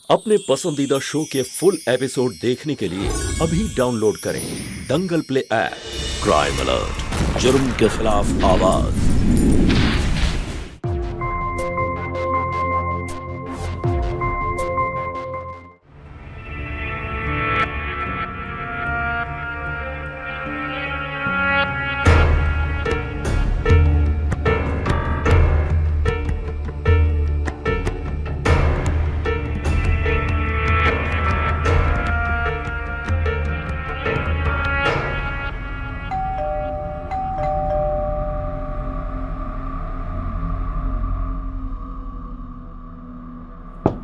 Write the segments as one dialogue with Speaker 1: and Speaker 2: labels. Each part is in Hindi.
Speaker 1: अपने पसंदीदा शो के फुल एपिसोड देखने के लिए अभी डाउनलोड करें दंगल प्ले ऐप। क्राइम अलर्ट, जुर्म के खिलाफ आवाज।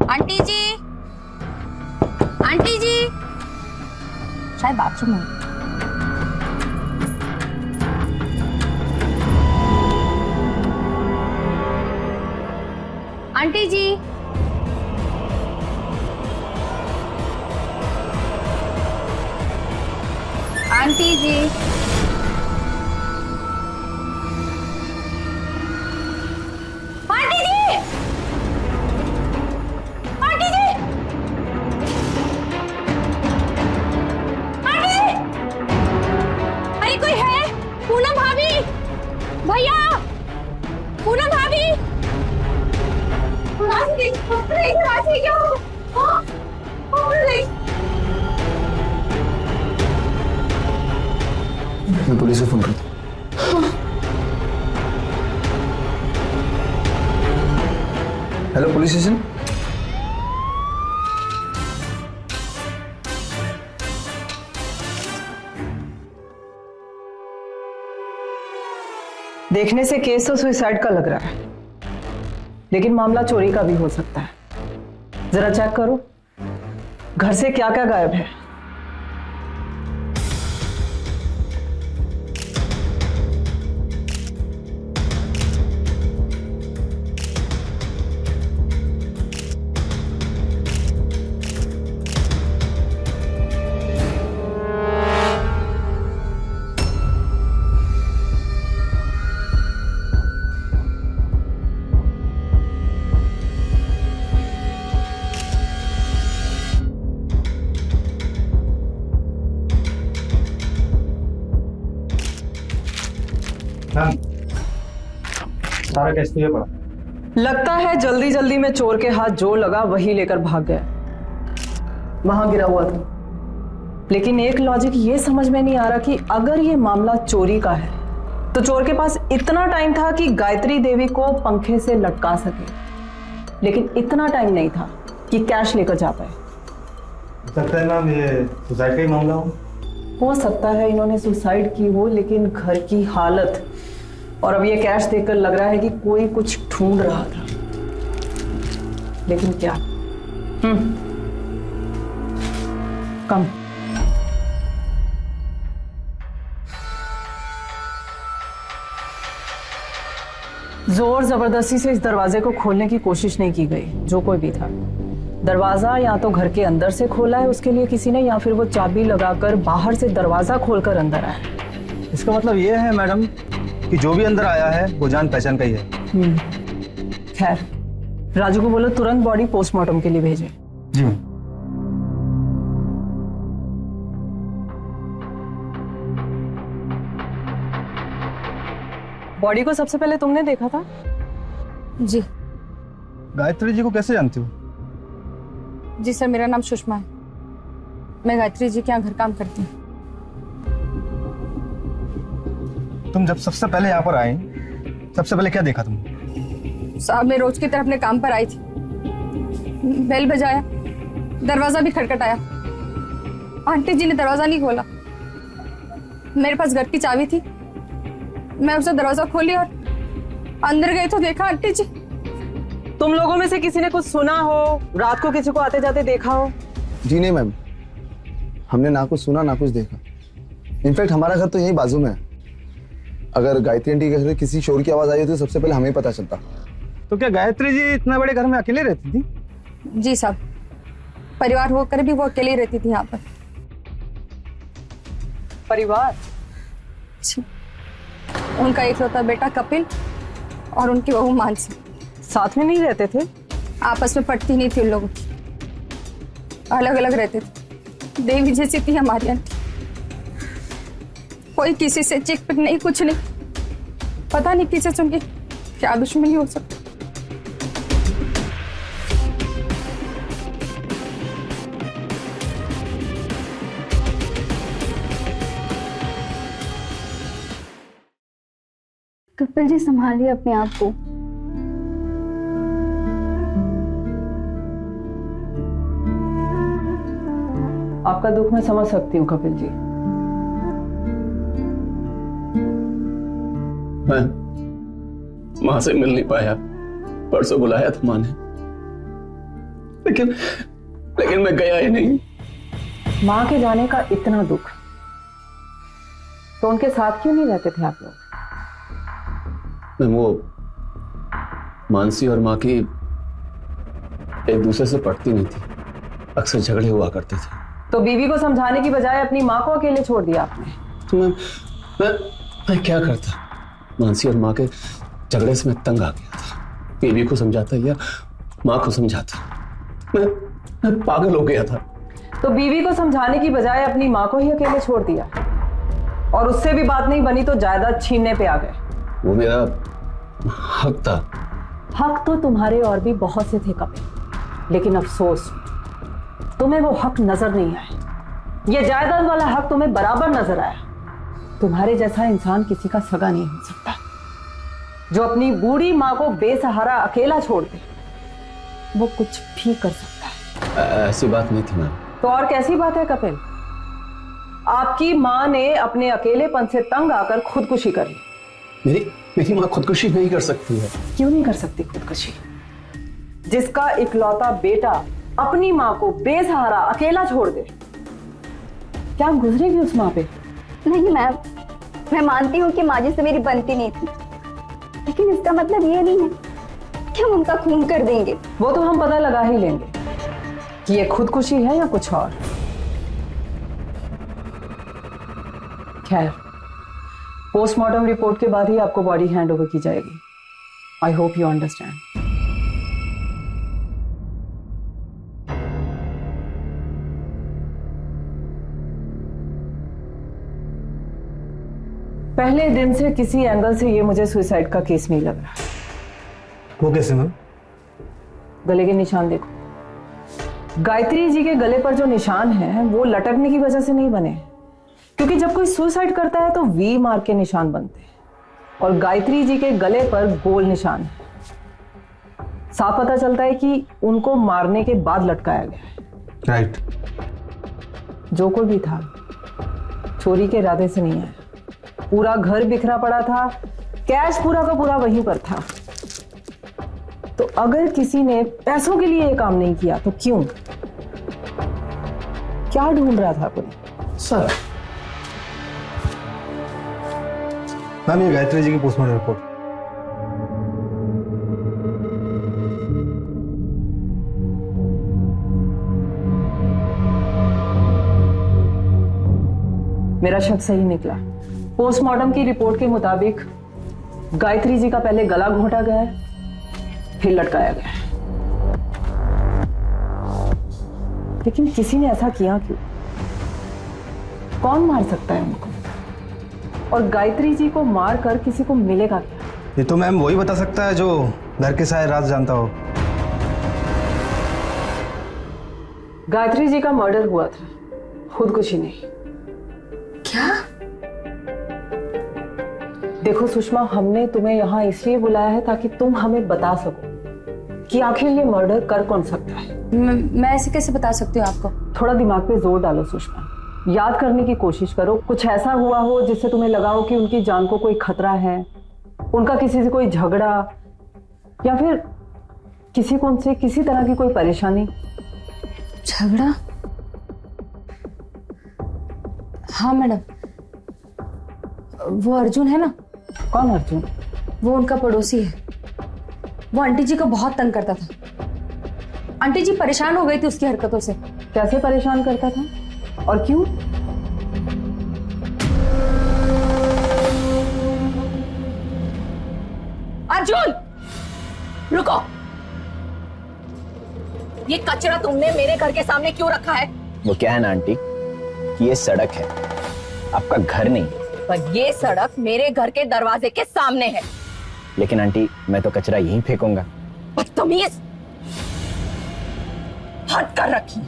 Speaker 2: आंटी जी, आंटी जी, शायद बाथरूम में। आंटी जी, आंटी जी, भैया, पूनम भाभी,
Speaker 3: मैं पुलिस से फोन करता हूँ। Hello police station.
Speaker 4: देखने से केस तो सुसाइड का लग रहा है, लेकिन मामला चोरी का भी हो सकता है। जरा चेक करो घर से क्या क्या गायब है।
Speaker 3: सारा केस तो ये पड़ा।
Speaker 4: लगता है जल्दी जल्दी में चोर के हाथ जो लगा वही लेकर भाग गया। वहां गिरा हुआ था, लेकिन एक लॉजिक ये समझ में नहीं आ रहा कि अगर ये मामला चोरी का है तो चोर के पास इतना टाइम था कि गायत्री देवी को पंखे से लटका सके, लेकिन इतना टाइम नहीं था कि कैश लेकर जा पाए।
Speaker 3: सकता है मैम ये सुसाइड का ही मामला
Speaker 4: हो सकता है इन्होंने सुसाइड की हो, लेकिन घर की हालत और अब ये कैश देखकर लग रहा है कि कोई कुछ ढूंढ रहा था, लेकिन क्या? कम जोर जबरदस्ती से इस दरवाजे को खोलने की कोशिश नहीं की गई। जो कोई भी था, दरवाजा या तो घर के अंदर से खोला है उसके लिए किसी ने, या फिर वो चाबी लगाकर बाहर से दरवाजा खोलकर अंदर आया।
Speaker 3: इसका मतलब ये है मैडम कि जो भी अंदर आया है वो जान पहचान का ही है।
Speaker 4: खैर, राजू को बोलो तुरंत बॉडी पोस्टमार्टम के लिए भेजे।
Speaker 3: जी मैम।
Speaker 4: बॉडी को सबसे पहले तुमने देखा था?
Speaker 2: जी
Speaker 3: गायत्री जी को कैसे जानती हो?
Speaker 2: जी सर, मेरा नाम सुषमा है। मैं गायत्री जी के यहाँ घर काम करती हूँ।
Speaker 3: तुम जब सबसे पहले यहाँ पर आई, सबसे पहले क्या देखा तुमने?
Speaker 2: साहब, मैं रोज की तरह अपने काम पर आई थी। बेल बजाया, दरवाजा भी खटखटाया। आंटी जी ने दरवाजा नहीं खोला। मेरे पास घर की चाबी थी, मैं उससे दरवाजा खोली और अंदर गई तो देखा आंटी जी।
Speaker 4: तुम लोगों में से किसी ने कुछ सुना हो, रात को किसी को आते जाते देखा हो?
Speaker 5: जी नहीं मैम, हमने ना कुछ सुना ना कुछ देखा। इनफैक्ट हमारा घर तो यही बाजू में है। अगर गायत्री आंटी के घर से किसी शोर की आवाज आई होती तो सबसे पहले हमें पता चलता।
Speaker 3: तो क्या गायत्री जी इतना बड़े घर में अकेले रहती थी?
Speaker 2: जी साहब, परिवार होकर भी वो अकेली रहती थी यहाँ पर।
Speaker 4: परिवार?
Speaker 2: उनका इकलौता बेटा कपिल और उनकी बहू मानसी।
Speaker 4: साथ में नहीं रहते थे?
Speaker 2: आपस में पटती नहीं थी उन लोगों की। अलग अलग रहते थे। देवी जैसी थी हमारी आंटी, कोई किसी से चिक पिक नहीं, कुछ नहीं। पता नहीं किसे सुन के क्या दुश्मनी हो सकती।
Speaker 6: कपिल जी संभालिए अपने आप को।
Speaker 4: आपका दुख मैं समझ सकती हूँ कपिल जी।
Speaker 7: मैं मां से मिल नहीं पाया। परसों बुलाया था मां ने, लेकिन मैं गया ही नहीं।
Speaker 4: माँ के जाने का इतना दुख, तो उनके साथ क्यों नहीं रहते थे आप लोग?
Speaker 7: मैं वो मानसी और मां की एक दूसरे से पटती नहीं थी, अक्सर झगड़े हुआ करते थे।
Speaker 4: तो बीवी को समझाने की बजाय अपनी माँ को अकेले छोड़ दिया आपने।
Speaker 7: तो मैं क्या करता? मानसी और मां के झगड़े से मैं तंग आ गया था। बीवी को समझाता या मां को समझाता, मैं पागल हो गया था।
Speaker 4: तो बीवी को समझाने की बजाय अपनी माँ को ही अकेले छोड़ दिया, और उससे भी बात नहीं बनी तो जायदाद छीनने पे आ गए।
Speaker 7: वो मेरा हक था।
Speaker 4: हक तो तुम्हारे और भी बहुत से थे कपिल, लेकिन अफसोस तुम्हें वो हक नजर नहीं आया। ये जायदाद वाला हक तुम्हें बराबर नजर आया। तुम्हारे जैसा इंसान किसी का सगा नहीं हो सकता, जो अपनी बूढ़ी माँ को बेसहारा अकेला छोड़ दे। वो कुछ भी कर सकता है।
Speaker 7: ऐसी बात नहीं थी मैम।
Speaker 4: तो और कैसी बात है कपिल? आपकी माँ ने अपने अकेलेपन से तंग आकर खुदकुशी कर ली।
Speaker 7: मेरी माँ खुदकुशी नहीं कर सकती है।
Speaker 4: क्यों नहीं कर सकती खुदकुशी? जिसका इकलौता बेटा अपनी माँ को बेसहारा अकेला छोड़ दे, क्या गुजरेगी उस माँ पे?
Speaker 6: नहीं मैम, मैं मानती हूँ कि माँ जी से मेरी बनती नहीं थी, लेकिन इसका मतलब ये नहीं है कि हम उनका खून कर देंगे।
Speaker 4: वो तो हम पता लगा ही लेंगे कि ये खुदकुशी है या कुछ और। खैर, पोस्टमार्टम रिपोर्ट के बाद ही आपको बॉडी हैंड ओवर की जाएगी। I hope you understand. पहले दिन से किसी एंगल से ये मुझे सुसाइड का केस नहीं लग रहा।
Speaker 3: वो कैसे मैम?
Speaker 4: गले के निशान देखो। गायत्री जी के गले पर जो निशान है वो लटकने की वजह से नहीं बने, क्योंकि जब कोई सुसाइड करता है तो वी मार्क के निशान बनते हैं, और गायत्री जी के गले पर गोल निशान है। साफ पता चलता है कि उनको मारने के बाद लटकाया गया है।
Speaker 3: राइट।
Speaker 4: जो कोई भी था, चोरी के इरादे से नहीं आया। पूरा घर बिखरा पड़ा था, कैश पूरा का पूरा वहीं पर था। तो अगर किसी ने पैसों के लिए ये काम नहीं किया तो क्यों? क्या ढूंढ रहा था कोई?
Speaker 7: सर,
Speaker 3: मैम ये गायत्री जी की पोस्टमार्टम रिपोर्ट।
Speaker 4: मेरा शक सही निकला। पोस्टमार्टम की रिपोर्ट के मुताबिक गायत्री जी का पहले गला घोंटा गया है, फिर लटकाया गया है। लेकिन किसी ने ऐसा किया क्यों? कौन मार सकता है उनको? और गायत्री जी को मार कर किसी को मिलेगा क्या?
Speaker 3: ये तो मैम वही बता सकता है जो घर के सारे राज जानता हो।
Speaker 4: गायत्री जी का मर्डर हुआ था, खुदकुशी नहीं।
Speaker 2: क्या?
Speaker 4: देखो सुषमा, हमने तुम्हें यहाँ इसलिए बुलाया है ताकि तुम हमें बता सको कि आखिर ये मर्डर कर कौन सकता है।
Speaker 2: मैं ऐसे कैसे बता सकती हूँ आपको?
Speaker 4: थोड़ा दिमाग पे जोर डालो सुषमा, याद करने की कोशिश करो। कुछ ऐसा हुआ हो जिससे तुम्हें लगा हो कि उनकी जान को कोई खतरा है, उनका किसी से कोई झगड़ा, या फिर किसी को उनसे किसी तरह की कोई परेशानी।
Speaker 2: झगड़ा? हाँ मैडम, वो अर्जुन है ना।
Speaker 4: कौन अर्जुन?
Speaker 2: वो उनका पड़ोसी है। वो आंटी जी को बहुत तंग करता था। आंटी जी परेशान हो गई थी उसकी हरकतों से।
Speaker 4: कैसे परेशान करता था और क्यों?
Speaker 2: अर्जुन रुको।
Speaker 8: ये कचरा तुमने मेरे घर के सामने क्यों रखा है?
Speaker 9: वो क्या है ना आंटी कि ये सड़क है, आपका घर नहीं।
Speaker 8: पर ये सड़क मेरे घर के दरवाजे के सामने है।
Speaker 9: लेकिन आंटी मैं तो कचरा यहीं फेंकूंगा।
Speaker 8: बदतमीज, हद कर रखी।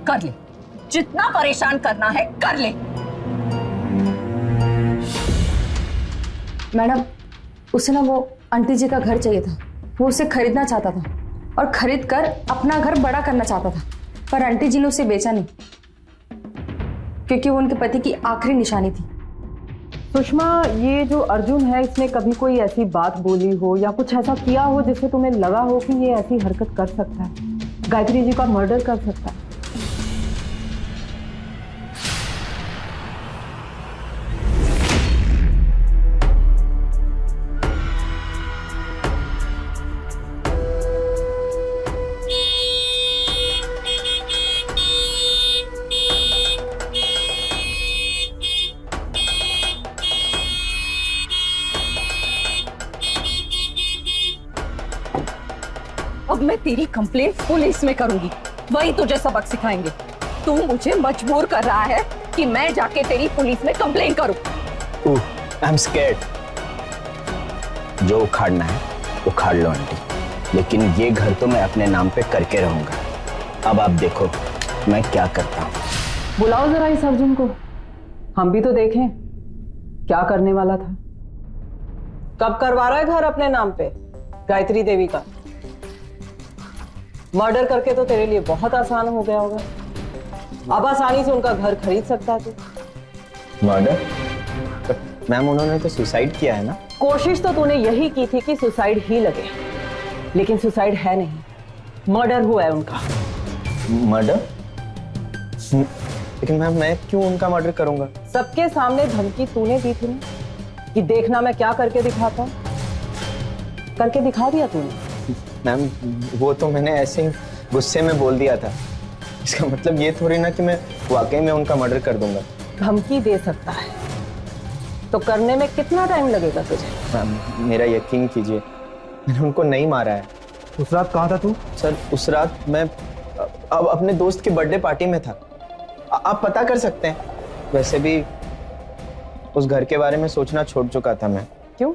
Speaker 8: कर ले, जितना परेशान करना है कर ले।
Speaker 2: मैडम, उसे ना वो आंटी जी का घर चाहिए था, वो उसे खरीदना चाहता था और खरीद कर अपना घर बड़ा करना चाहता था, पर आंटी जी ने उसे बेचा नहीं क्योंकि वो उनके पति की आखिरी निशानी थी।
Speaker 4: सुषमा, ये जो अर्जुन है इसने कभी कोई ऐसी बात बोली हो या कुछ ऐसा किया हो जिससे तुम्हें लगा हो कि ये ऐसी हरकत कर सकता है, गायत्री जी का मर्डर कर सकता है?
Speaker 8: अब मैं तेरी कंप्लेंट पुलिस में करूंगी, वही तुझे सबक सिखाएंगे। तू मुझे मजबूर कर रहा है कि मैं जाके तेरी पुलिस में कंप्लेंट करूं।
Speaker 9: I am scared. जो उखाड़ना है उखाड़ लो आंटी, लेकिन ये घर तो मैं अपने नाम पे करके रहूंगा। अब आप देखो मैं क्या करता हूँ।
Speaker 4: बुलाओ जरा इस अर्जुन को, हम भी तो देखें क्या करने वाला था। कब करवा रहा है घर अपने नाम पे गायत्री देवी का? मर्डर करके तो तेरे लिए बहुत आसान हो गया होगा, अब आसानी से उनका घर खरीद सकता है तू।
Speaker 9: मर्डर? मैम उन्होंने तो सुसाइड किया है ना।
Speaker 4: कोशिश तो तूने यही की थी कि सुसाइड ही लगे, लेकिन सुसाइड है नहीं, मर्डर हुआ है उनका।
Speaker 9: मर्डर? लेकिन मैम मैं क्यों उनका मर्डर करूंगा?
Speaker 4: सबके सामने धमकी तूने दी थी ना कि देखना मैं क्या करके दिखाता हूं, करके दिखा दिया तूने।
Speaker 9: मैम वो तो मैंने ऐसे ही गुस्से में बोल दिया था, इसका मतलब ये थोड़ी ना कि मैं वाकई में उनका मर्डर कर दूंगा।
Speaker 4: धमकी दे सकता है तो करने में कितना टाइम लगेगा तुझे?
Speaker 9: मैम मेरा यकीन कीजिए, मैंने उनको नहीं मारा है।
Speaker 3: उस रात कहाँ था तू?
Speaker 9: सर उस रात मैं अब अपने दोस्त की बर्थडे पार्टी में था। आप पता कर सकते हैं। वैसे भी उस घर के बारे में सोचना छोड़ चुका था मैं।
Speaker 4: क्यों?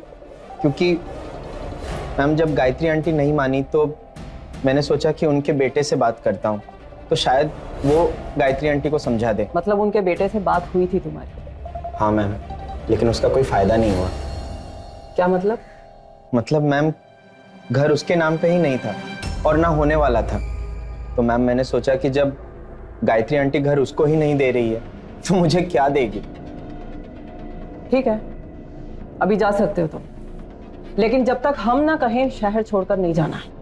Speaker 9: क्योंकि मैम जब गायत्री आंटी नहीं मानी तो मैंने सोचा कि उनके बेटे से बात करता हूँ, तो शायद वो गायत्री आंटी को समझा दे।
Speaker 4: मतलब उनके बेटे से बात हुई थी तुम्हारी?
Speaker 9: हाँ मैम, लेकिन उसका कोई फायदा नहीं हुआ।
Speaker 4: क्या मतलब?
Speaker 9: मतलब मैम घर उसके नाम पे ही नहीं था और ना होने वाला था, तो मैम मैंने सोचा कि जब गायत्री आंटी घर उसको ही नहीं दे रही है तो मुझे क्या देगी।
Speaker 4: ठीक है, अभी जा सकते हो तुम, लेकिन जब तक हम ना कहें शहर छोड़कर नहीं जाना है।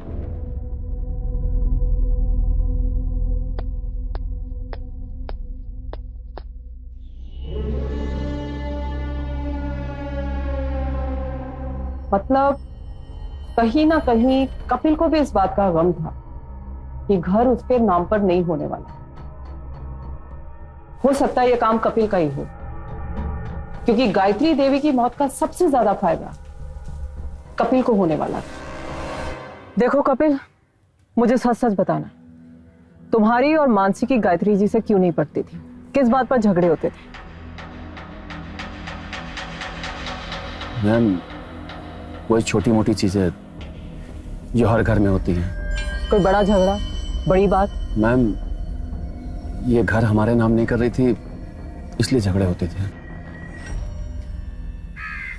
Speaker 4: मतलब कहीं ना कहीं कपिल को भी इस बात का गम था कि घर उसके नाम पर नहीं होने वाला। हो सकता है ये काम कपिल का ही हो, क्योंकि गायत्री देवी की मौत का सबसे ज्यादा फायदा कपिल को होने वाला था। देखो कपिल, मुझे सच सच बताना, तुम्हारी और मानसी की गायत्री जी से क्यों नहीं पटती थी? किस बात पर झगड़े होते थे?
Speaker 7: मैम वही छोटी मोटी चीजें जो हर घर में होती हैं।
Speaker 4: कोई बड़ा झगड़ा, बड़ी बात?
Speaker 7: मैम ये घर हमारे नाम नहीं कर रही थी, इसलिए झगड़े होते थे।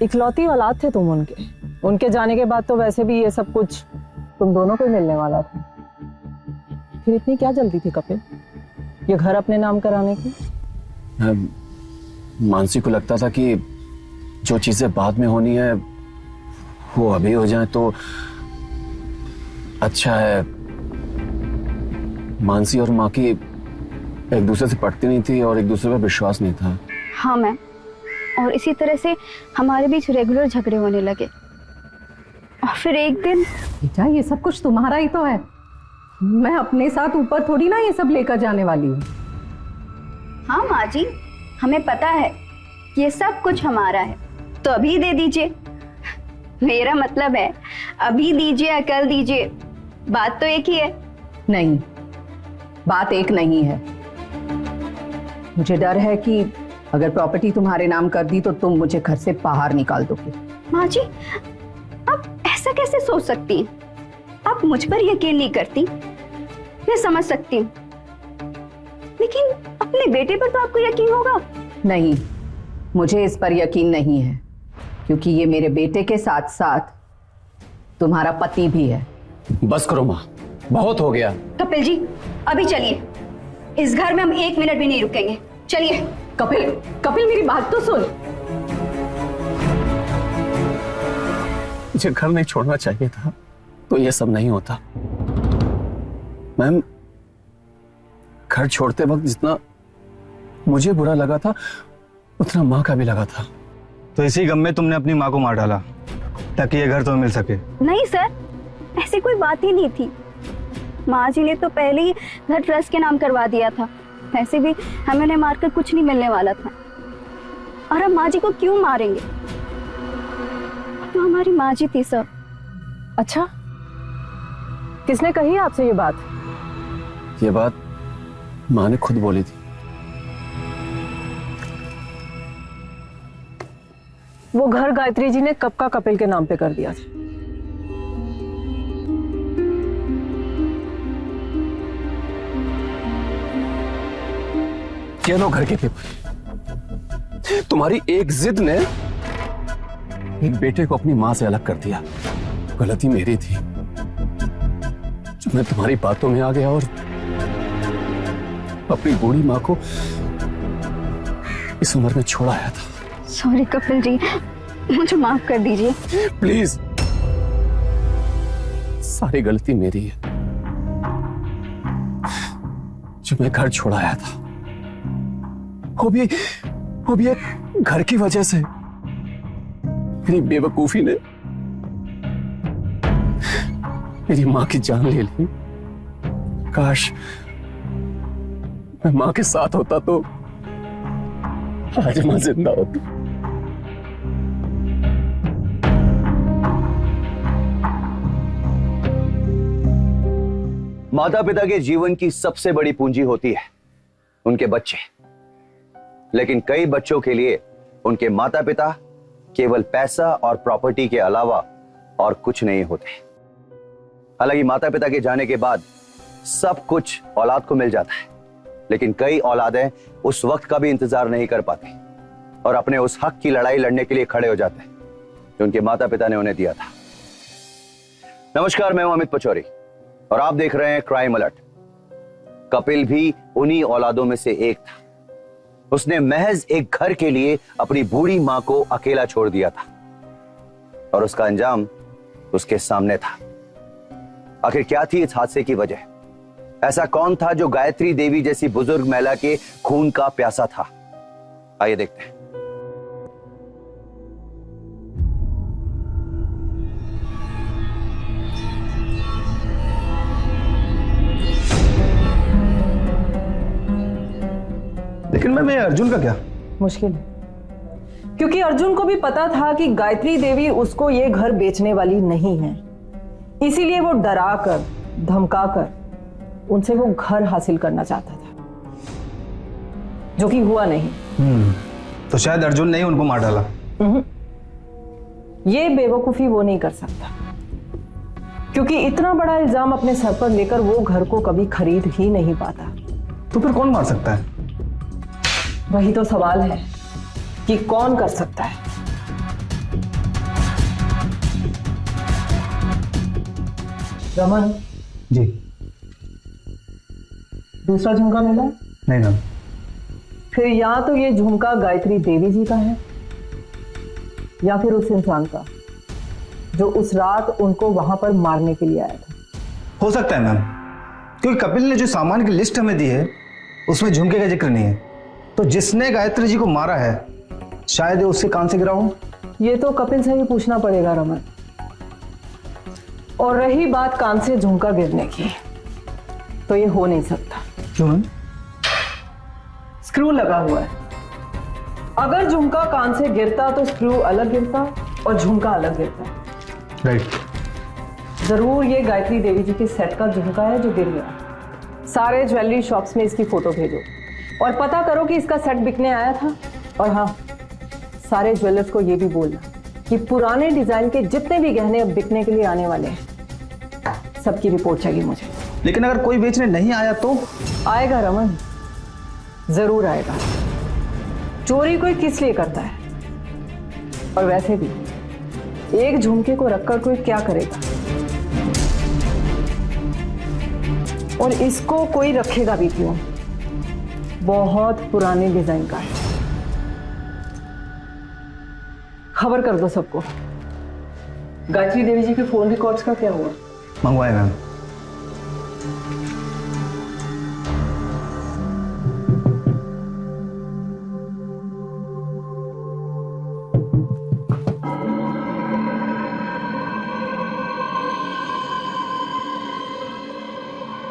Speaker 4: इकलौती औलाद थे तुम उनके जाने के बाद तो वैसे भी ये सब कुछ तुम दोनों को मिलने वाला था। फिर इतनी क्या जल्दी थी कपिल ये घर अपने नाम कराने की?
Speaker 7: मानसी को लगता था कि जो चीजें बाद में होनी है वो अभी हो जाए तो अच्छा है। मानसी और माँ की एक दूसरे से पटती नहीं थी और एक दूसरे पर विश्वास नहीं था।
Speaker 6: हाँ मैम, और इसी तरह से हमारे बीच रेगुलर झगड़े होने लगे। और फिर एक दिन
Speaker 10: बेटा ये सब कुछ तुम्हारा ही तो है, मैं अपने साथ ऊपर थोड़ी ना ये सब लेकर जाने वाली हूँ।
Speaker 6: हाँ माँ जी, हमें पता है ये सब कुछ हमारा है, तो अभी दे दीजिए। मेरा मतलब है अभी दीजिए या कल दीजिए, बात तो एक ही है।
Speaker 10: नहीं, बात एक नहीं है। मुझे डर है कि अगर प्रॉपर्टी तुम्हारे नाम कर दी तो तुम मुझे घर से बाहर निकाल दोगे।
Speaker 6: माँ जी, आप ऐसा कैसे सोच सकती हैं? आप मुझ पर यकीन नहीं करती, मैं समझ सकती हूँ, लेकिन अपने बेटे पर तो आपको यकीन होगा।
Speaker 10: नहीं, मुझे इस पर यकीन नहीं है, क्योंकि ये मेरे बेटे के साथ साथ तुम्हारा पति भी है।
Speaker 7: बस करो माँ, बहुत हो गया।
Speaker 6: कपिल जी, अभी चलिए, इस घर में हम 1 मिनट भी नहीं रुकेंगे। चलिए।
Speaker 10: कपिल, कपिल मेरी बात तो सुन।
Speaker 7: मुझे घर नहीं छोड़ना चाहिए था तो ये सब नहीं होता। मैम, घर छोड़ते वक्त जितना मुझे बुरा लगा था उतना माँ का भी लगा था।
Speaker 3: तो इसी गम में तुमने अपनी माँ को मार डाला ताकि ये घर तुम्हें मिल सके?
Speaker 6: नहीं सर, ऐसी कोई बात ही नहीं थी। माँ जी ने तो पहले ही घर ट्रस्ट के नाम करवा दिया था। वैसे भी हमें उन्हें मारकर कुछ नहीं मिलने वाला था, और हम माँ जी को क्यों मारेंगे? तो हमारी माँ जी थी सर।
Speaker 4: अच्छा, किसने कही आपसे ये बात?
Speaker 7: ये बात माँ ने खुद बोली थी।
Speaker 4: वो घर गायत्री जी ने कब का कपिल के नाम पे कर दिया था?
Speaker 7: क्या लो घर के पेपर। तुम्हारी एक जिद ने एक बेटे को अपनी मां से अलग कर दिया। गलती मेरी थी जो मैं तुम्हारी बातों में आ गया और अपनी बूढ़ी मां को इस उम्र में छोड़ आया था।
Speaker 6: सॉरी कपिल जी, मुझे माफ कर दीजिए
Speaker 7: प्लीज। सारी गलती मेरी है जो मैं घर छोड़ आया था, वो भी एक घर की वजह से। मेरी बेवकूफी ने मेरी मां की जान ले ली। काश मैं मां के साथ होता तो आज मां जिंदा होती।
Speaker 9: माता पिता के जीवन की सबसे बड़ी पूंजी होती है उनके बच्चे, लेकिन कई बच्चों के लिए उनके माता पिता केवल पैसा और प्रॉपर्टी के अलावा और कुछ नहीं होते। हालांकि माता पिता के जाने के बाद सब कुछ औलाद को मिल जाता है, लेकिन कई औलादें उस वक्त का भी इंतजार नहीं कर पाती और अपने उस हक की लड़ाई लड़ने के लिए खड़े हो जाते हैं जो उनके माता पिता ने उन्हें दिया था। नमस्कार, मैं हूं अमित पचौरी और आप देख रहे हैं क्राइम अलर्ट। कपिल भी उन्हीं औलादों में से एक था। उसने महज एक घर के लिए अपनी बूढ़ी मां को अकेला छोड़ दिया था और उसका अंजाम उसके सामने था। आखिर क्या थी इस हादसे की वजह? ऐसा कौन था जो गायत्री देवी जैसी बुजुर्ग महिला के खून का प्यासा था? आइए देखते हैं।
Speaker 3: लेकिन मैं अर्जुन का क्या?
Speaker 4: मुश्किल है, क्योंकि अर्जुन को भी पता था कि गायत्री देवी उसको ये घर बेचने वाली नहीं है। इसीलिए वो डरा कर धमका कर उनसे वो घर हासिल करना चाहता था, जो कि हुआ नहीं।
Speaker 3: तो शायद अर्जुन ने ही उनको मार डाला।
Speaker 4: ये बेवकूफी वो नहीं कर सकता, क्योंकि इतना बड़ा इल्जाम अपने सर पर लेकर वो घर को कभी खरीद ही नहीं पाता।
Speaker 3: तो फिर कौन मार सकता है?
Speaker 4: वही तो सवाल है कि कौन कर सकता है। रमन
Speaker 3: जी।
Speaker 4: दूसरा झुमका मिला?
Speaker 3: नहीं मैम।
Speaker 4: फिर या तो ये झुमका गायत्री देवी जी का है या फिर उस इंसान का जो उस रात उनको वहां पर मारने के लिए आया था।
Speaker 3: हो सकता है मैम, क्योंकि कपिल ने जो सामान की लिस्ट हमें दी है उसमें झुमके का जिक्र नहीं है। तो जिसने गायत्री जी को मारा है शायद ये उसके कान से गिरा हो।
Speaker 4: ये तो कपिल से ही पूछना पड़ेगा रमन। और रही बात कान से झुमका गिरने की, तो ये हो नहीं सकता।
Speaker 3: क्यों मैम?
Speaker 4: स्क्रू लगा हुआ है। अगर झुमका कान से गिरता तो स्क्रू अलग गिरता और झुमका अलग गिरता।
Speaker 3: राइट।
Speaker 4: जरूर ये गायत्री देवी जी के सेट का झुमका है जो गिर गया। सारे ज्वेलरी शॉप्स में इसकी फोटो भेजो और पता करो कि इसका सेट बिकने आया था। और हाँ, सारे ज्वेलर्स को ये भी बोलना कि पुराने डिजाइन के जितने भी गहने अब बिकने के लिए आने वाले हैं, सबकी रिपोर्ट चाहिए मुझे।
Speaker 3: लेकिन अगर कोई बेचने नहीं आया तो?
Speaker 4: आएगा रमन, जरूर आएगा। चोरी कोई किस लिए करता है? और वैसे भी एक झुमके को रखकर कोई क्या करेगा, और इसको कोई रखेगा भी क्यों? बहुत पुराने डिजाइन का है। खबर कर दो सबको। गायत्री देवी जी के फोन रिकॉर्ड्स का क्या हुआ?
Speaker 3: मंगवाए मैम।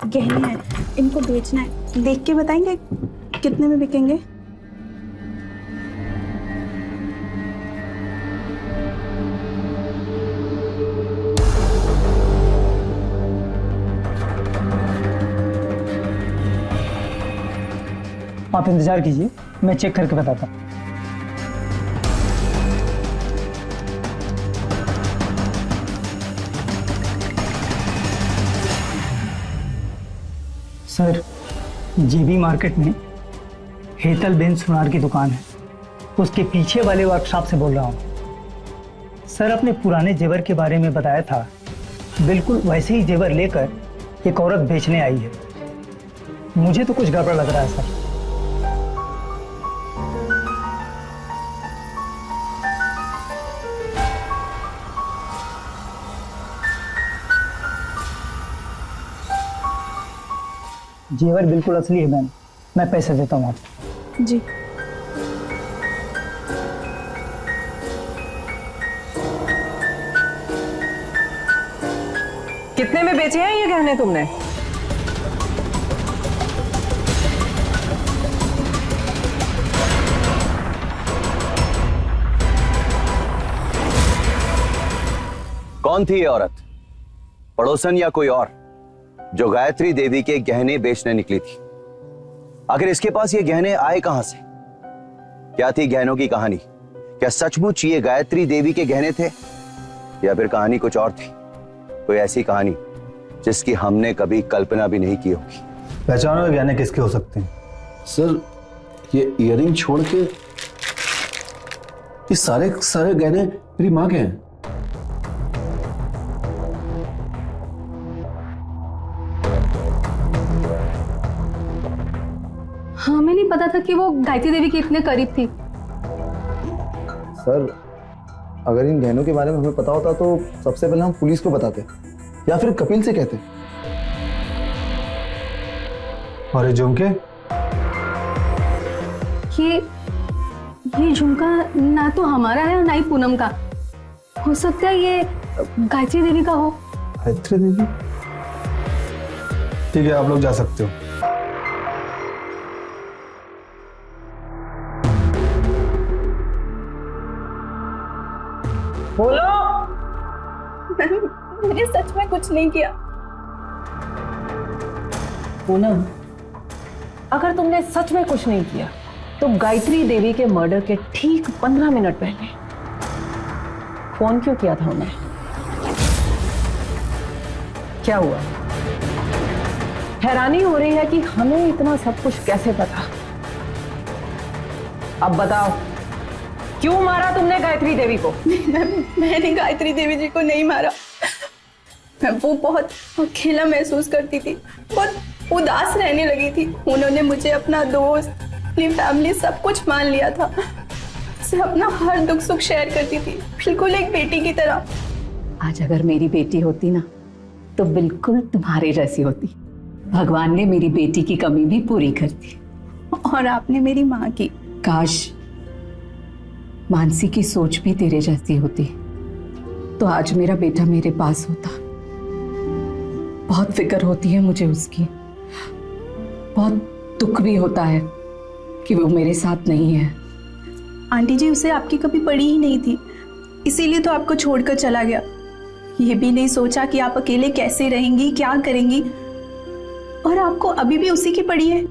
Speaker 6: गहने हैं, इनको बेचना है। देख के बताएंगे कितने में बिकेंगे?
Speaker 11: आप इंतजार कीजिए, मैं चेक करके बताता हूँ। सर, जेबी मार्केट में हेतल बेन सुनार की दुकान है, उसके पीछे वाले वर्कशॉप से बोल रहा हूँ। सर, अपने पुराने जेवर के बारे में बताया था, बिल्कुल वैसे ही जेवर लेकर एक औरत बेचने आई है। मुझे तो कुछ गड़बड़ लग रहा है सर। जेवर बिल्कुल असली है मैम, मैं पैसे देता हूँ आपको।
Speaker 6: जी।
Speaker 4: कितने में बेचे हैं ये गहने तुमने?
Speaker 9: कौन थी ये औरत? पड़ोसन या कोई और जो गायत्री देवी के गहने बेचने निकली थी? आखिर इसके पास ये गहने आए कहां से? क्या थी गहनों की कहानी? क्या सचमुच ये गायत्री देवी के गहने थे, या फिर कहानी कुछ और थी? कोई ऐसी कहानी जिसकी हमने कभी कल्पना भी नहीं की होगी।
Speaker 3: पहचानो ये गहने किसके हो सकते हैं?
Speaker 7: सर, ये इयररिंग छोड़ के ये सारे गहने मेरी माँ के हैं।
Speaker 2: हमें नहीं पता था कि वो गायत्री देवी के इतने करीब थी।
Speaker 5: सर, अगर इन गहनों के बारे में हमें पता होता तो सबसे पहले हम पुलिस को बताते या फिर कपिल से कहते।
Speaker 3: और ये झुमके?
Speaker 2: ये झुमका ना तो हमारा है और ना ही पूनम का। हो सकता है ये गायत्री देवी का हो।
Speaker 3: गायत्री देवी? ठीक है, आप लोग जा सकते हो।
Speaker 4: बोलो।
Speaker 6: मैंने सच में कुछ नहीं किया।
Speaker 4: पूनम, अगर तुमने सच में कुछ नहीं किया तो गायत्री देवी के मर्डर के ठीक 15 मिनट पहले फोन क्यों किया था उन्हें? क्या हुआ? हैरानी हो रही है कि हमें इतना सब कुछ कैसे पता। अब बताओ, क्यों मारा तुमने गायत्री देवी को?
Speaker 6: मैंने गायत्री देवी जी को नहीं मारा। वो बहुत अकेला महसूस करती थी, बहुत उदास रहने लगी थी। उन्होंने मुझे अपना दोस्त, अपनी फैमिली सब कुछ मान लिया था। से अपना हर दुख सुख शेयर करती थी, बिल्कुल एक बेटी की तरह।
Speaker 10: आज अगर मेरी बेटी होती ना तो बिल्कुल तुम्हारे जैसी होती। भगवान ने मेरी बेटी की कमी भी पूरी कर दी।
Speaker 6: और आपने मेरी माँ की।
Speaker 10: काश मानसी की सोच भी तेरे जैसी होती तो आज मेरा बेटा मेरे पास होता। बहुत फिक्र होती है मुझे उसकी, बहुत दुख भी होता है कि वो मेरे साथ नहीं है।
Speaker 6: आंटी जी, उसे आपकी कभी पड़ी ही नहीं थी, इसीलिए तो आपको छोड़कर चला गया।
Speaker 12: ये भी नहीं सोचा कि आप अकेले कैसे रहेंगी, क्या करेंगी, और आपको अभी भी उसी की पड़ी है।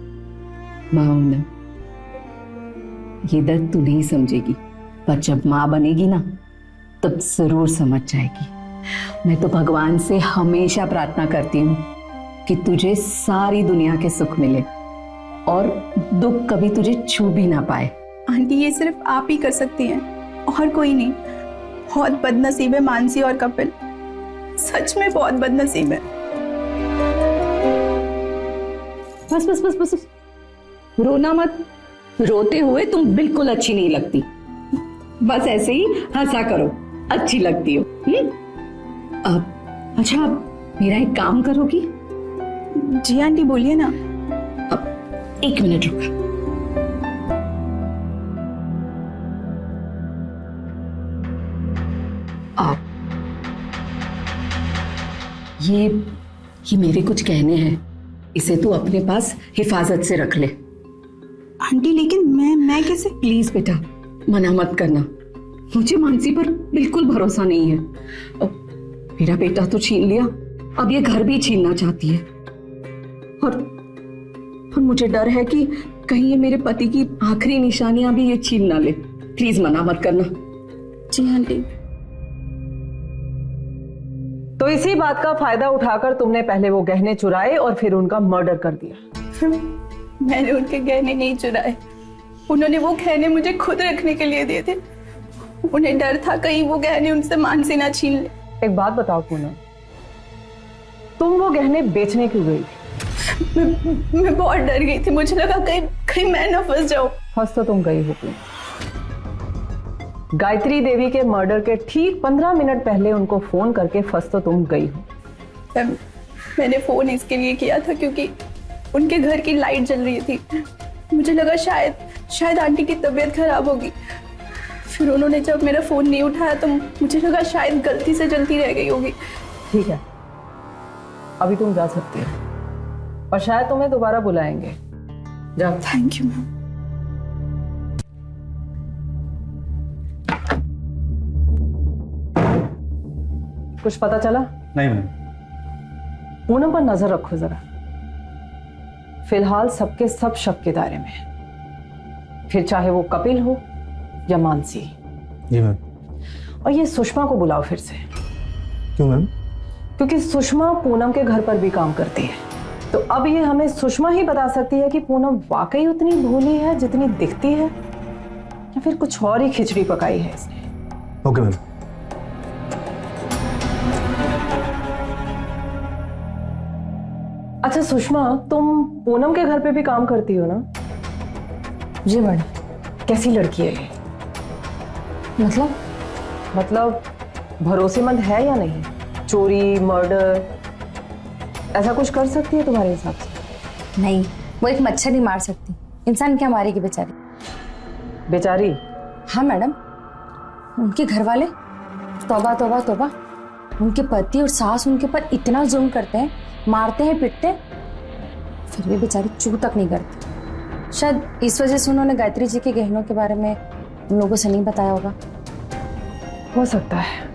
Speaker 10: माँ, ये दर्द तू नहीं समझेगी, पर जब माँ बनेगी ना तब जरूर समझ जाएगी। मैं तो भगवान से हमेशा प्रार्थना करती हूँ कि तुझे सारी दुनिया के सुख मिले और दुख कभी तुझे छू भी ना पाए।
Speaker 12: आंटी, ये सिर्फ आप ही कर सकती हैं, और कोई नहीं। बहुत बदनसीब है मानसी और कपिल, सच में बहुत बदनसीब है।
Speaker 10: बस बस बस बस, रोना मत। रोते हुए तुम बिल्कुल अच्छी नहीं लगती, बस ऐसे ही हंसा करो, अच्छी लगती हो। अच्छा, मेरा एक काम करोगी?
Speaker 12: जी आंटी, बोलिए ना।
Speaker 10: अब 1 मिनट रुको। ये मेरे कुछ कहने हैं, इसे तू अपने पास हिफाजत से रख ले।
Speaker 12: आंटी, लेकिन मैं कैसे?
Speaker 10: प्लीज बेटा, मना मत करना, मुझे मानसी पर बिल्कुल भरोसा नहीं है। मेरा बेटा तो छीन लिया, अब ये घर भी छीनना चाहती है, और मुझे डर है कि कहीं ये मेरे पति की आखिरी निशानियां भी ये छीन ना ले। प्लीज मना मत करना।
Speaker 12: जी आंटी।
Speaker 4: तो इसी बात का फायदा उठाकर तुमने पहले वो गहने चुराए और फिर उनका मर्डर कर दिया।
Speaker 12: मैंने उनके गहने नहीं चुराए, उन्होंने वो गहने मुझे खुद रखने के लिए दिए थे। उन्हें डर था कहीं वो गहने उनसे मानसी ना छीन ले।
Speaker 4: एक बात बताओ पूनम, तुम वो गहने बेचने क्यों गई थी?
Speaker 12: मैं बहुत डर गई थी, मुझे लगा कहीं मैं ना फंस जाऊं।
Speaker 4: फंस तो तुम गई हो पूनम। गायत्री देवी के मर्डर के ठीक 15 मिनट पहले उनको फोन करके फंस तो तुम गई हो।
Speaker 12: मैंने फोन इसके लिए किया था क्योंकि उनके घर की लाइट जल रही थी। मुझे लगा शायद आंटी की तबीयत खराब होगी। फिर उन्होंने जब मेरा फोन नहीं उठाया तो मुझे लगा शायद गलती से जलती रह गई होगी।
Speaker 4: ठीक है, अभी तुम जा सकती हो, और शायद तुम्हें दोबारा बुलाएंगे। जाओ।
Speaker 12: Thank you ma'am.
Speaker 4: कुछ पता चला?
Speaker 3: नहीं मैम।
Speaker 4: पूनम पर नजर रखो जरा, फिलहाल सबके सब शक के दायरे में, फिर चाहे वो कपिल हो या मानसी।
Speaker 3: जी मैम।
Speaker 4: और ये सुषमा को बुलाओ फिर से।
Speaker 3: क्यों मैम?
Speaker 4: क्योंकि सुषमा पूनम के घर पर भी काम करती है, तो अब ये हमें सुषमा ही बता सकती है कि पूनम वाकई उतनी भोली है जितनी दिखती है, या फिर कुछ और ही खिचड़ी पकाई है इसने।
Speaker 3: Okay ma'am.
Speaker 4: अच्छा सुषमा, तुम पूनम के घर पे भी काम करती हो ना?
Speaker 2: जी मैडम।
Speaker 4: कैसी लड़की है ये? मतलब भरोसेमंद है या नहीं? चोरी, मर्डर, ऐसा कुछ कर सकती है तुम्हारे हिसाब से?
Speaker 2: नहीं, वो एक मच्छर ही मार सकती, इंसान क्या मारेगी बेचारी।
Speaker 4: बेचारी?
Speaker 2: हाँ मैडम, उनके घर वाले तौबा तौबा तौबा, उनके पति और सास उनके ऊपर इतना जुल्म करते हैं, मारते हैं, पीटते हैं, फिर भी बेचारी चू तक नहीं करती। शायद इस वजह से उन्होंने गायत्री जी के गहनों के बारे में उन लोगों से नहीं बताया होगा।
Speaker 4: हो सकता है।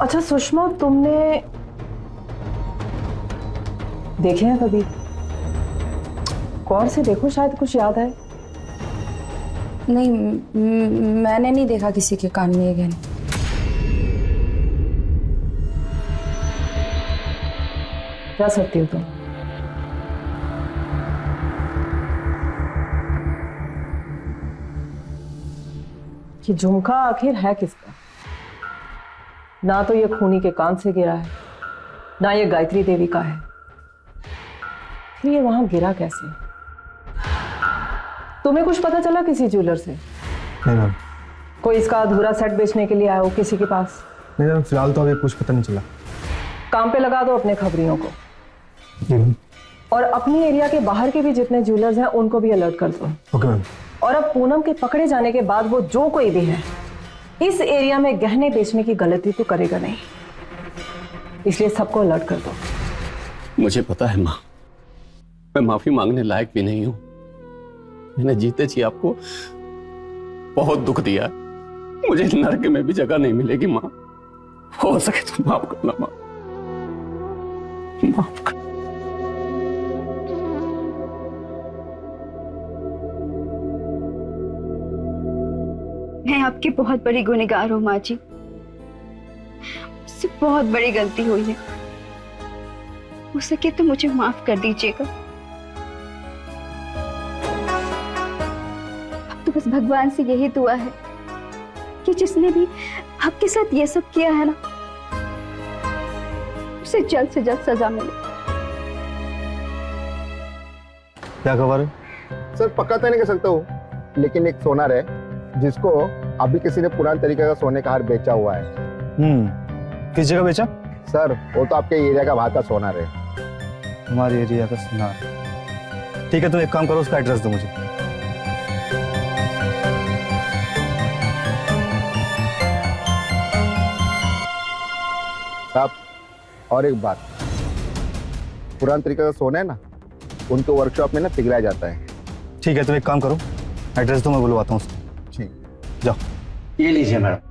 Speaker 4: अच्छा सुषमा, तुमने देखे हैं कभी? गौर से देखो, शायद कुछ याद है।
Speaker 2: नहीं, मैंने नहीं देखा किसी के कान में ये गहने।
Speaker 4: जा सकती हो तुम। ये झुमका आखिर है किसका? ना तो ये खूनी के कान से गिरा है, ना ये गायत्री देवी का है, फिर ये वहां गिरा कैसे? तुम्हें कुछ पता चला किसी ज्वेलर से?
Speaker 3: नहीं मैम।
Speaker 4: कोई इसका अधूरा सेट बेचने के लिए आया हो किसी के पास?
Speaker 3: नहीं मैम, फिलहाल तो अभी कुछ पता नहीं चला।
Speaker 4: काम पे लगा दो अपने खबरियों को।
Speaker 3: जी मैम।
Speaker 4: और अपनी एरिया के बाहर के भी जितने ज्वेलर्स हैं उनको भी अलर्ट कर दो।
Speaker 3: Okay ma'am.
Speaker 4: और अब पूनम के पकड़े जाने के बाद वो जो कोई भी है इस एरिया में गहने बेचने की गलती तो करेगा नहीं, इसलिए सबको अलर्ट कर दो।
Speaker 7: मुझे पता है माँ, मैं माफी मांगने लायक भी नहीं हूं। मैंने जीते जी आपको बहुत दुख दिया, मुझे नरक में भी जगह नहीं मिलेगी माँ। हो सके तो माफ करना माँ, माफ कर।
Speaker 6: मैं आपकी बहुत बड़ी गुनहगार हूँ माँ जी, मुझसे बहुत बड़ी गलती हुई है, हो सके तो मुझे माफ कर दीजिएगा। अब तो बस भगवान से यही दुआ है कि जिसने भी आपके साथ ये सब किया है ना, उसे जल्द से जल्द सजा मिले।
Speaker 3: क्या खबर है?
Speaker 5: सर पक्का तो नहीं कह सकता हूँ, लेकिन एक सोनार है जिसको अभी किसी ने पुराने तरीके का सोने का हार बेचा हुआ है।
Speaker 3: किस जगह बेचा?
Speaker 5: सर वो तो आपके एरिया का बाहर का सोनार है।
Speaker 3: हमारे एरिया का सोनार? ठीक है, तुम एक काम करो, उसका एड्रेस दो मुझे।
Speaker 5: साहब और एक बात, पुराने तरीके का सोना है ना, उनके वर्कशॉप में ना पिघलाया जाता है।
Speaker 3: ठीक है, तुम एक काम करो, एड्रेस दो, मैं बुलवाता हूँ उसको।
Speaker 5: ठीक,
Speaker 3: जाओ।
Speaker 7: ये लीजिए मैडम।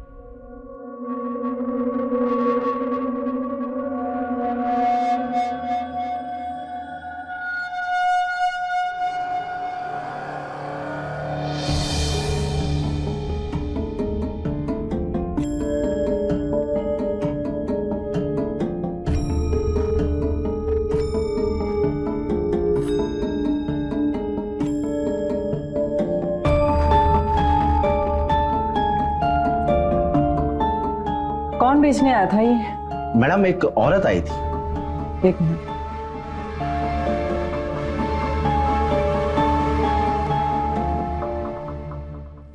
Speaker 4: कौन बेचने आया था ये?
Speaker 9: मैडम एक औरत आई थी।
Speaker 4: एक मिनट।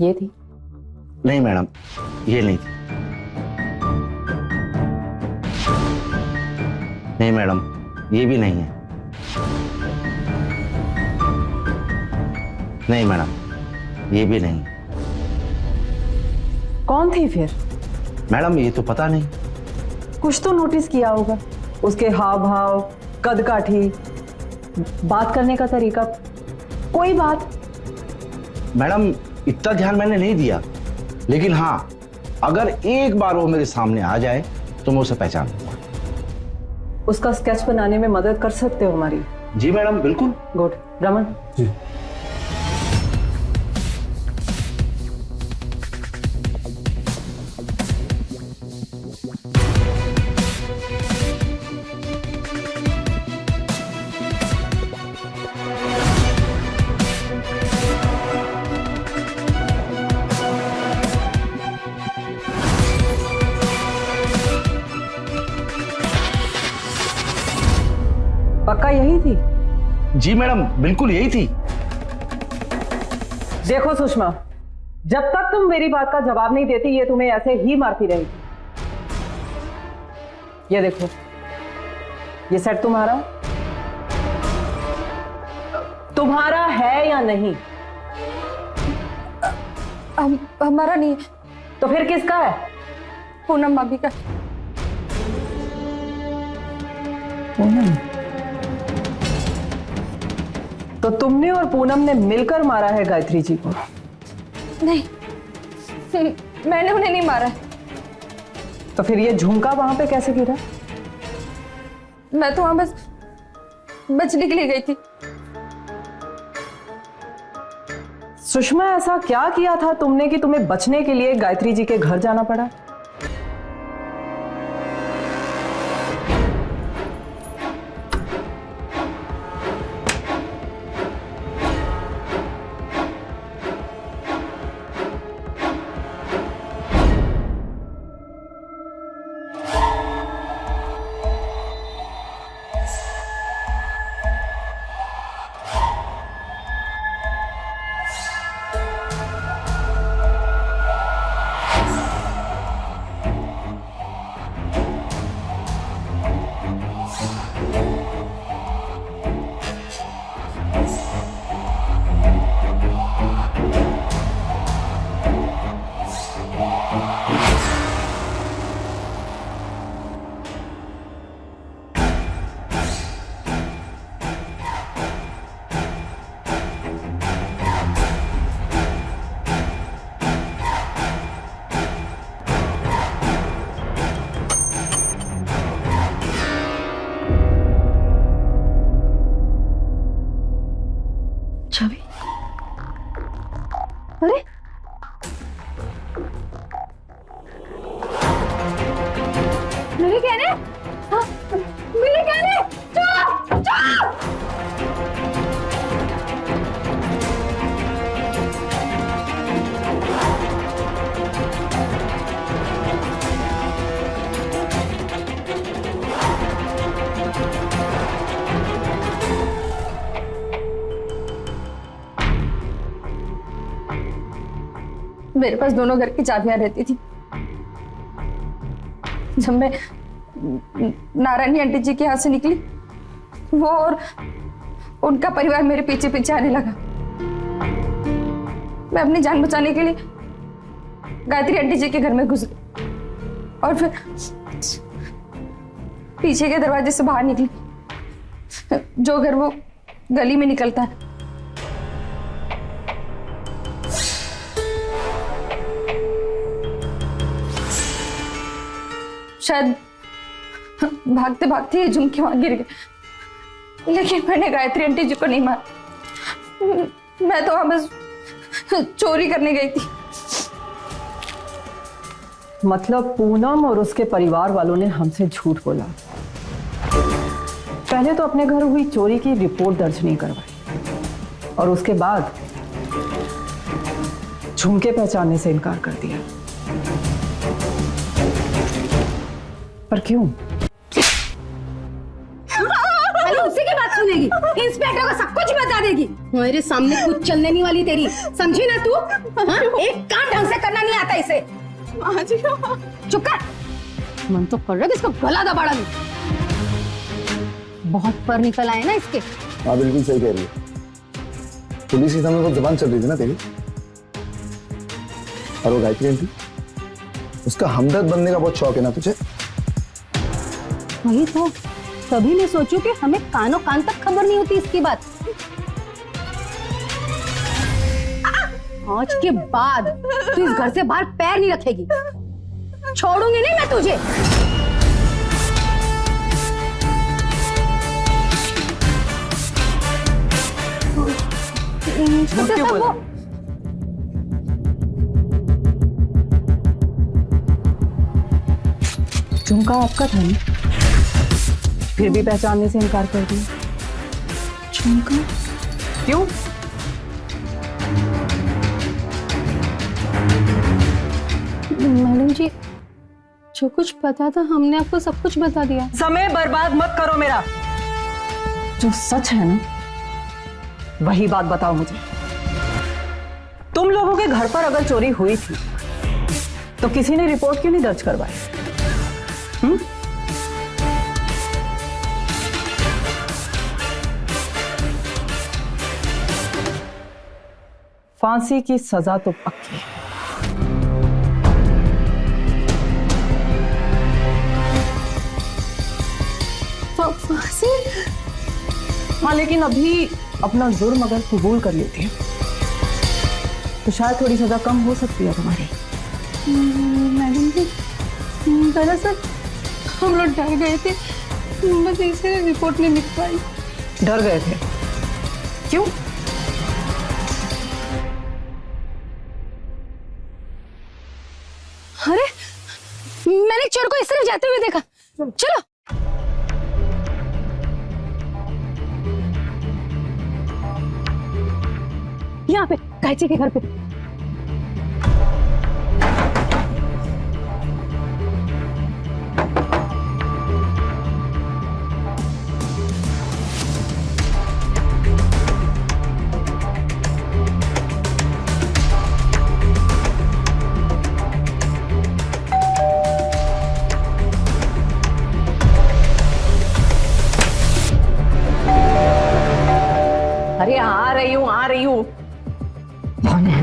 Speaker 4: ये थी?
Speaker 9: नहीं मैडम, ये नहीं थी। नहीं मैडम, ये भी नहीं है। नहीं मैडम, ये भी नहीं है।
Speaker 4: कौन थी फिर?
Speaker 9: मैडम ये तो पता नहीं।
Speaker 4: कुछ तो नोटिस किया होगा, उसके हाव भाव, कद काठी, बात करने का तरीका, कोई बात?
Speaker 9: मैडम इतना ध्यान मैंने नहीं दिया, लेकिन हाँ अगर एक बार वो मेरे सामने आ जाए तो मैं उसे पहचान लूंगा।
Speaker 4: उसका स्केच बनाने में मदद कर सकते हो हमारी?
Speaker 9: जी मैडम बिल्कुल।
Speaker 4: गुड। रमन
Speaker 3: जी।
Speaker 4: पक्का यही थी?
Speaker 9: जी मैडम बिल्कुल यही थी।
Speaker 4: देखो सुषमा, जब तक तुम मेरी बात का जवाब नहीं देती ये तुम्हें ऐसे ही मारती रहेगी। ये देखो, ये सेट तुम्हारा है या नहीं?
Speaker 2: हमारा नहीं।
Speaker 4: तो फिर किसका है?
Speaker 2: पूनम भाभी का।
Speaker 4: पूनम? तो तुमने और पूनम ने मिलकर मारा है गायत्री जी को?
Speaker 2: नहीं, मैंने उन्हें नहीं मारा।
Speaker 4: तो फिर ये झुमका वहां पे कैसे गिरा?
Speaker 2: मैं तो वहां बस बचने के लिए गई थी।
Speaker 4: सुषमा ऐसा क्या किया था तुमने कि तुम्हें बचने के लिए गायत्री जी के घर जाना पड़ा?
Speaker 12: चाबी? अरे मेरे गहने, हाँ, मेरे गहने, चोर, चोर!
Speaker 2: मेरे पास दोनों घर की चाबियां रहती थी। जब मैं नारायणी आंटी जी के हाथ से निकली, वो और उनका परिवार मेरे पीछे पीछे आने लगा। मैं अपनी जान बचाने के लिए गायत्री आंटी जी के घर में घुस गई और फिर पीछे के दरवाजे से बाहर निकली, जो घर वो गली में निकलता है। शायद भागते भागते ये झुमके वहां गिर गए, लेकिन मैंने गायत्री आंटी जी को नहीं मारा। मैं तो वहां बस चोरी करने गई थी।
Speaker 4: मतलब पूनम और उसके परिवार वालों ने हमसे झूठ बोला। पहले तो अपने घर हुई चोरी की रिपोर्ट दर्ज नहीं करवाई और उसके बाद झुमके पहचानने से इनकार कर दिया। पर क्यों?
Speaker 10: पहले उसी की बात सुनेगी, इंस्पेक्टर को सब कुछ बता देगी। मेरे सामने कुछ चलने नहीं वाली तेरी, समझी ना तू? हाँ? एक काम ढंग से करना नहीं आता इसे। चुप कर। मन तो कर रहा है कि इसको गला दबाड़ा लूं। बहुत पर निकल आए ना इसके।
Speaker 5: हाँ बिल्कुल सही कह रही है। पुलिस के सामने तो जबान चल रही थी ना तेरी। और वो गायत्री आंटी, उसका हमदर्द बनने का बहुत शौक है ना तुझे?
Speaker 10: वही तो, तभी मैं सोचूं कि हमें कानों कान तक खबर नहीं होती इसकी बात। आज के बाद तू इस घर से बाहर पैर नहीं रखेगी। छोड़ूंगी नहीं मैं तुझे।
Speaker 4: झुमका आपका था ना, फिर भी पहचानने से इनकार कर दिया।
Speaker 12: झुमका?
Speaker 4: क्यों?
Speaker 10: मैडम जी, जो कुछ पता था हमने आपको सब कुछ बता दिया।
Speaker 4: समय बर्बाद मत करो मेरा। जो सच है ना वही बात बताओ मुझे। तुम लोगों के घर पर अगर चोरी हुई थी तो किसी ने रिपोर्ट क्यों नहीं दर्ज करवाई? फांसी की सजा तो पक्की है।
Speaker 10: फांसी?
Speaker 4: हाँ, लेकिन अभी अपना जुर्म अगर कबूल कर लेती है तो शायद थोड़ी सजा कम हो सकती है तुम्हारी।
Speaker 10: मैडम जी, दरअसल हम लोग डर गए थे, बस इसलिए रिपोर्ट नहीं लिख पाई।
Speaker 4: डर गए थे? क्यों?
Speaker 10: अरे, मैंने चोर को इस तरफ जाते हुए देखा। चलो। यहाँ पे गायत्री के घर पे।
Speaker 8: अरे आ रही हूँ, आ रही हूँ।
Speaker 10: कौन है?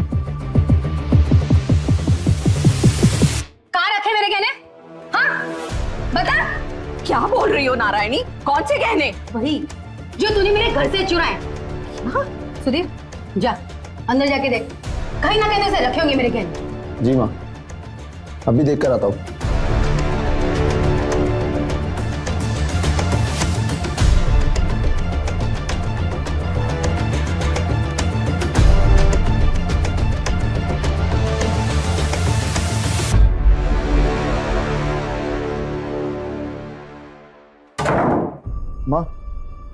Speaker 10: कहाँ रखे मेरे गहने? हाँ, बता।
Speaker 8: क्या बोल रही हो नारायणी? कौन से गहने?
Speaker 10: वही जो तूने मेरे घर से चुराए। हाँ, सुधीर, जा अंदर जाके देख, कहीं ना कहीं से रखे होंगे मेरे गहने।
Speaker 5: जी माँ, अभी देख कर आता हूँ।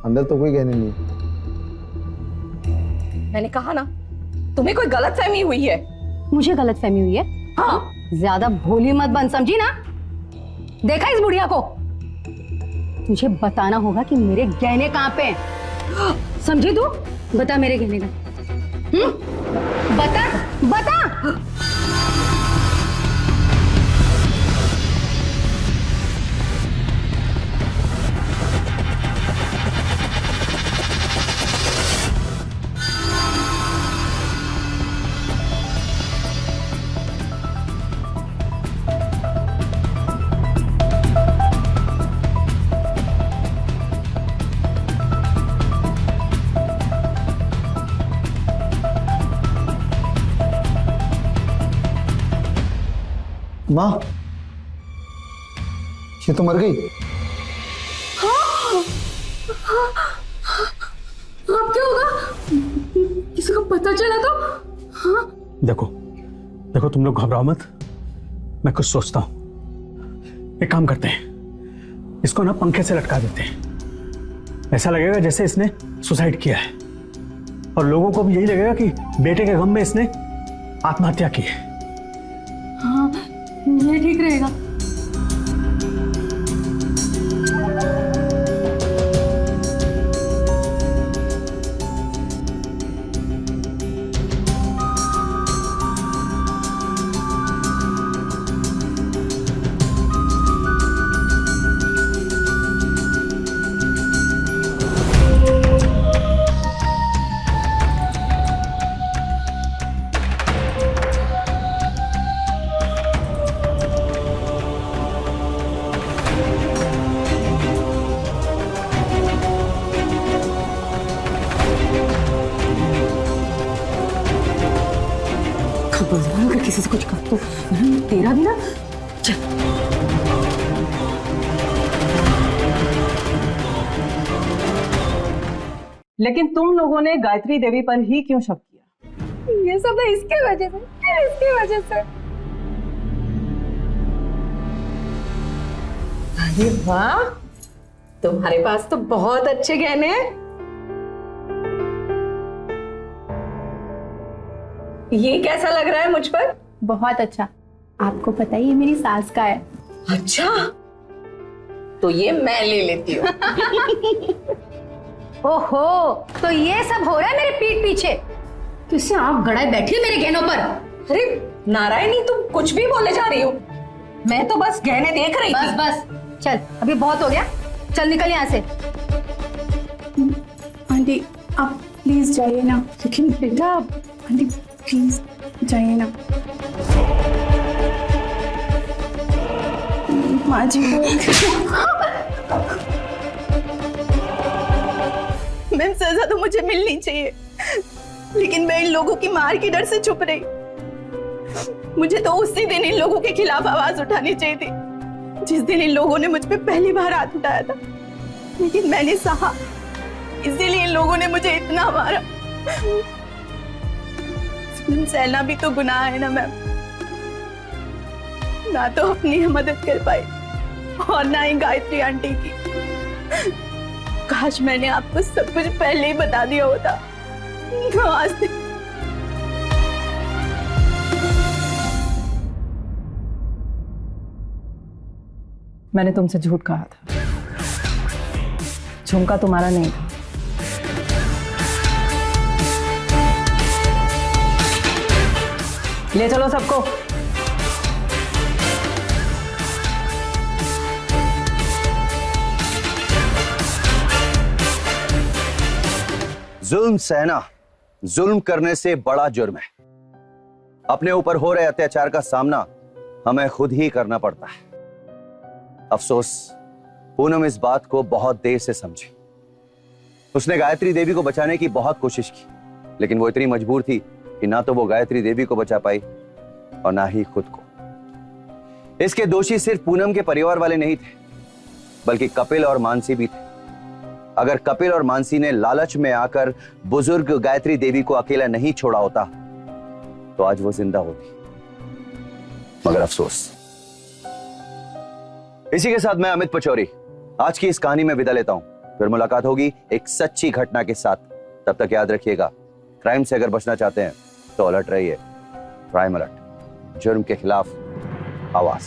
Speaker 5: अंदर तो कोई गहने नहीं है।
Speaker 8: मैंने कहा ना, तुम्हें कोई गलतफहमी हुई है।
Speaker 10: मुझे गलतफहमी हुई है?
Speaker 8: हाँ।
Speaker 10: ज्यादा भोली मत बन, समझी ना? देखा इस बुढ़िया को? तुझे बताना होगा कि मेरे गहने कहाँ पे हैं। समझी तू? बता मेरे गहने का। बता बता।
Speaker 5: माँ, ये तो मर गई।
Speaker 10: अब क्या होगा? किसी को पता चला तो? हाँ?
Speaker 7: देखो देखो, तुम लोग घबराओ मत, मैं कुछ सोचता हूं। एक काम करते हैं, इसको ना पंखे से लटका देते हैं। ऐसा लगेगा जैसे इसने सुसाइड किया है, और लोगों को भी यही लगेगा कि बेटे के गम में इसने आत्महत्या की है।
Speaker 10: हाँ, ये ठीक रहेगा। अगर किसी से कुछ कहा तो तेरा भी ना। चल।
Speaker 4: लेकिन तुम लोगों ने गायत्री देवी पर ही क्यों शक किया?
Speaker 2: ये सब ना इसके वजह से, इसकी वजह से।
Speaker 8: अरे वाह, तुम्हारे पास तो बहुत अच्छे गहने हैं। ये कैसा लग रहा है मुझ पर?
Speaker 12: बहुत अच्छा। आपको पता ही, ये मेरी सास का है।
Speaker 8: अच्छा, तो ये मैं ले लेती हूँ।
Speaker 10: ओहो, तो ये सब हो रहा है मेरे पीठ पीछे? किससे आप गड़ाए बैठी है मेरे गहनों पर?
Speaker 8: अरे नारायणी, तुम कुछ भी बोले जा रही हो। मैं तो बस गहने देख रही थी।
Speaker 10: बस चल, अभी बहुत हो गया, चल निकल यहाँ से।
Speaker 12: आंटी आप प्लीज जाइए ना। लेकिन बेटा, आंटी प्लीज जाइए ना। माँ जी मैम, सजा तो मुझे मिलनी चाहिए, लेकिन मैं इन लोगों की मार के डर से चुप रही। मुझे तो उसी दिन इन लोगों के खिलाफ आवाज उठानी चाहिए थी, जिस दिन इन लोगों ने मुझ पे पहली बार हाथ उठाया था। लेकिन मैंने सहा, इसीलिए इन लोगों ने मुझे इतना मारा। सहना भी तो गुनाह है ना मैम। ना तो अपनी मदद कर पाई और ना ही गायत्री आंटी की। काश मैंने आपको सब कुछ पहले ही बता दिया होता। आज
Speaker 4: मैंने तुमसे झूठ कहा था, झुमका तुम्हारा नहीं था। ले चलो सबको।
Speaker 9: जुल्म सहना जुल्म करने से बड़ा जुर्म है। अपने ऊपर हो रहे अत्याचार का सामना हमें खुद ही करना पड़ता है। अफसोस पूनम इस बात को बहुत देर से समझी। उसने गायत्री देवी को बचाने की बहुत कोशिश की, लेकिन वो इतनी मजबूर थी कि ना तो वो गायत्री देवी को बचा पाई और ना ही खुद को। इसके दोषी सिर्फ पूनम के परिवार वाले नहीं थे, बल्कि कपिल और मानसी भी थे। अगर कपिल और मानसी ने लालच में आकर बुजुर्ग गायत्री देवी को अकेला नहीं छोड़ा होता तो आज वो जिंदा होती। मगर अफसोस। इसी के साथ मैं अमित पचौरी आज की इस कहानी में विदा लेता हूं।
Speaker 13: फिर मुलाकात होगी एक सच्ची घटना के साथ। तब तक याद रखिएगा, क्राइम से अगर बचना चाहते हैं तो अलर्ट रहिए। क्राइम अलर्ट, जुर्म के खिलाफ आवाज।